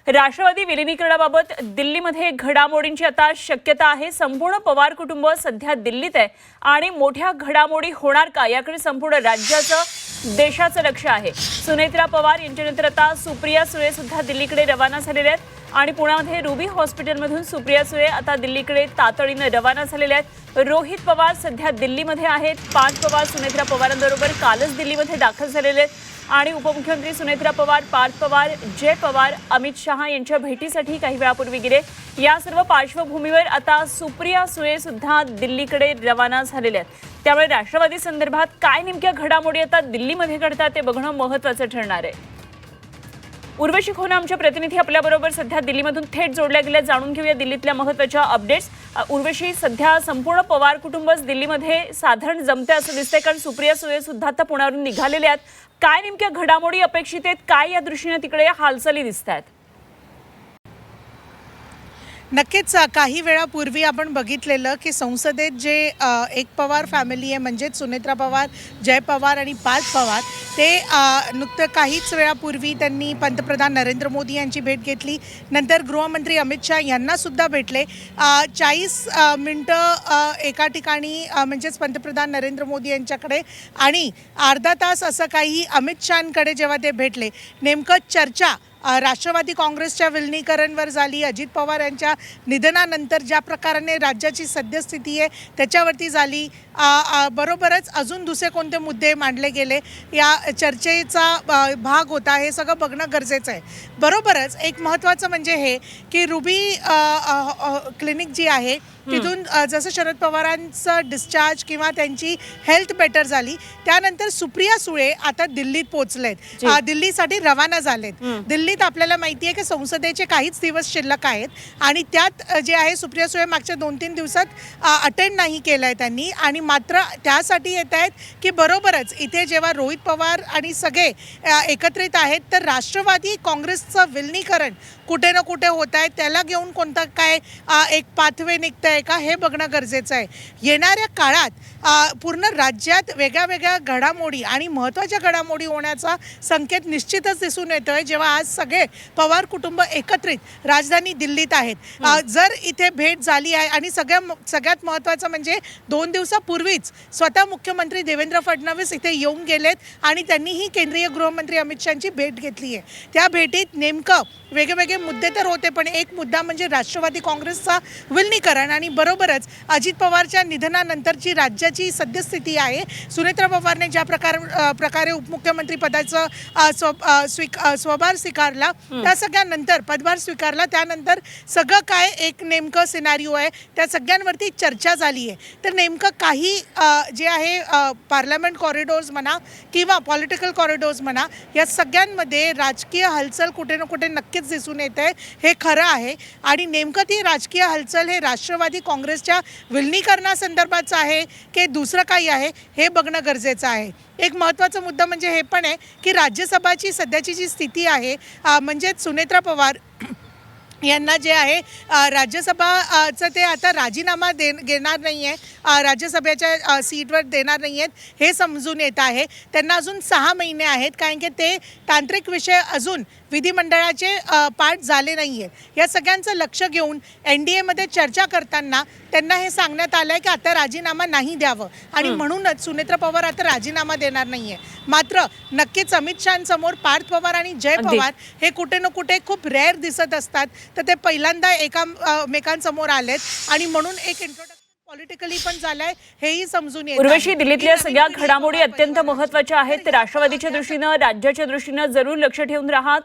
राष्ट्रवादी विलिनीकरणाबाबत दिल्लीमध्ये घडामोडींची आता शक्यता आहे। संपूर्ण पवार कुटुंब सध्या दिल्लीत आहे आणि मोठ्या घडामोडी होणार का याकडे संपूर्ण राज्याचं देशाचं लक्ष आहे। सुनेत्रा पवार यांच्यानंतर आता सुप्रिया सुळे सुद्धा दिल्लीकडे रवाना झालेल्या आहेत आणि पुण्यामध्ये रुबी हॉस्पिटलमधून सुप्रिया सुळे आता दिल्लीकडे तातडीने रवाना झालेल्या आहेत। रोहित पवार सध्या दिल्लीमध्ये आहेत। पार्थ पवार सुनेत्रा पवारांबरोबर कालच दिल्लीमध्ये दाखल झालेले आहेत आणि उपमुख्यमंत्री सुनेत्रा पवार, पार्थ पवार, जय पवार, अमित शहा यांच्या भेटीसाठी काही वेळापूर्वी गेले। या सर्व पार्श्वभूमीवर आता सुप्रिया सुळे सुद्धा दिल्लीकडे रवाना झालेल्या आहेत। त्यामुळे राष्ट्रवादी संदर्भात काय नेमक्या घडामोडी आता दिल्लीमध्ये घडतात ते बघणं महत्त्वाचं ठरणार आहे। उर्वशी खोना आमच्या प्रतिनिधी आपल्याबरोबर सध्या दिल्लीमधून थेट जोडल्या गेल्या, जाणून घेऊया दिल्लीतल्या महत्त्वाच्या अपडेट्स। उर्वशी, सध्या संपूर्ण पवार कुटुंबच दिल्लीमध्ये साधारण जमते असं दिसतंय, कारण सुप्रिया सुळे सुद्धा आता पुण्यावरून निघालेले आहेत। काय नेमक्या घडामोडी अपेक्षित आहेत, काय या दृष्टीने तिकडे हालचाली दिसत आहेत? नक्कीच काही वेळापूर्वी आपण बघितलेलं की संसदेत जे एक पवार फॅमिली आहे, म्हणजेच सुनेत्रा पवार, जय पवार आणि पार्थ पवार, ते नुकतं काहीच वेळापूर्वी त्यांनी पंतप्रधान नरेंद्र मोदी यांची भेट घेतली। नंतर गृहमंत्री अमित शहा यांनासुद्धा भेटले। 40 मिनटं एका ठिकाणी म्हणजेच पंतप्रधान नरेंद्र मोदी यांच्याकडे आणि अर्धा तास असं काही अमित शहांकडे जेव्हा ते भेटले, नेमकं चर्चा राष्ट्रवादी काँग्रेसच्या विलिनीकरणवर झाली। अजित पवार यांच्या निधनानंतर ज्या प्रकाराने राज्याची सद्यस्थिती आहे त्याच्यावरती झाली। बरोबरच अजून दुसरे कोणते मुद्दे मांडले गेले या चर्चेचा भाग होता, हे सगळं बघणं गरजेचं आहे। बरोबरच एक महत्त्वाचं म्हणजे हे की रुबी क्लिनिक जी आहे तिथून जसं शरद पवारांचं डिस्चार्ज किंवा त्यांची हेल्थ बेटर झाली, त्यानंतर सुप्रिया सुळे आता दिल्लीत पोहोचलेत, दिल्लीसाठी रवाना झालेत। दिल्लीत आपल्याला माहिती आहे की संसदेचे काहीच दिवस शिल्लक आहेत आणि त्यात जे आहे सुप्रिया सुळे मागच्या 2-3 दिवसात अटेंड नाही केलं आहे त्यांनी, आणि मात्र त्यासाठी येत आहेत की बरोबरच इथे जेव्हा रोहित पवार आणि सगळे एकत्रित आहेत तर राष्ट्रवादी काँग्रेसचं विलिनीकरण कुठे ना कुठे होत आहे, त्याला घेऊन कोणता काय एक पाथवे निघतं आहे का हे बघणं गरजेचं आहे। येणाऱ्या काळात पूर्ण राज्यात वेगळ्या वेगळ्या घडामोडी आणि महत्त्वाच्या घडामोडी होण्याचा संकेत निश्चितच दिसून येतो आहे, जेव्हा आज सगळे पवार कुटुंब एकत्रित राजधानी दिल्लीत आहेत। जर इथे भेट झाली आहे आणि सगळ्यात महत्त्वाचं म्हणजे 2 दिवसापूर्वीच स्वतः मुख्यमंत्री देवेंद्र फडणवीस इथे येऊन गेलेत आणि त्यांनीही केंद्रीय गृहमंत्री अमित शहांची भेट घेतली आहे। त्या भेटीत नेमकं वेगवेगळे मुद्दे तर होते, पण एक मुद्दा म्हणजे राष्ट्रवादी काँग्रेसचा विलिनीकरण आणि बरोबरच अजित पवारच्या निधनानंतरची राज्याची सद्यस्थिती आहे। सुनेत्रा पवारने ज्या प्रकारे उपमुख्यमंत्री पदाचा स्वभार स्वीकारला, त्या सगळ्यानंतर पदभार स्वीकारला, त्यानंतर सगळं काय एक नेमकं सिनारिओ आहे त्या सगळ्यांवरती चर्चा झाली आहे। तर नेमकं काही जे आहे पार्लमेंट कॉरिडॉर्स म्हणा किंवा पॉलिटिकल कॉरिडॉर्स म्हणा, या सगळ्यांमध्ये राजकीय हालचाल कुठे ना कुठे नक्कीच दिसून येते, हे खरं आहे। आणि नेमकं ती राजकीय हालचाल हे राष्ट्रवादी काँग्रेसच्या विलिनीकरणासंदर्भाचं आहे की दुसरं काही आहे हे बघणं गरजेचं आहे। एक महत्त्वाचा मुद्दा म्हणजे हे पण आहे की राज्यसभाची सध्याची जी स्थिती आहे, म्हणजेच सुनेत्रा पवार यांना जे आहे राज्यसभाचं ते आता राजीनामा घेणार नाही आहे, राज्यसभेच्या सीटवर देणार नाही आहेत हे समजून येत आहे। त्यांना अजून 6 महिने आहेत, कारण की ते तांत्रिक विषय अजून विधिमंडळाचे पाठ झाले नाही आहेत। या सगळ्यांचं लक्ष घेऊन NDAमध्ये चर्चा करताना त्यांना हे सांगण्यात आलं आहे की आता राजीनामा नाही द्यावं आणि म्हणूनच सुनेत्रा पवार आता राजीनामा देणार नाही आहे। मात्र नक्कीच अमित शहांसमोर पार्थ पवार आणि जय पवार हे कुठे ना कुठे खूप रेअर दिसत असतात, तर ते पहिल्यांदा एकमेकांसमोर आलेत आणि म्हणून एक इंट्रोडक्शन पॉलिटिकली पण झालंय हेही समजून येतं। उर्वशी, दिल्लीतल्या सगळ्या घडामोडी अत्यंत महत्त्वाच्या आहेत, ते राष्ट्रवादीच्या दृष्टीनं, राज्याच्या दृष्टीनं जरूर लक्ष ठेवून राहा।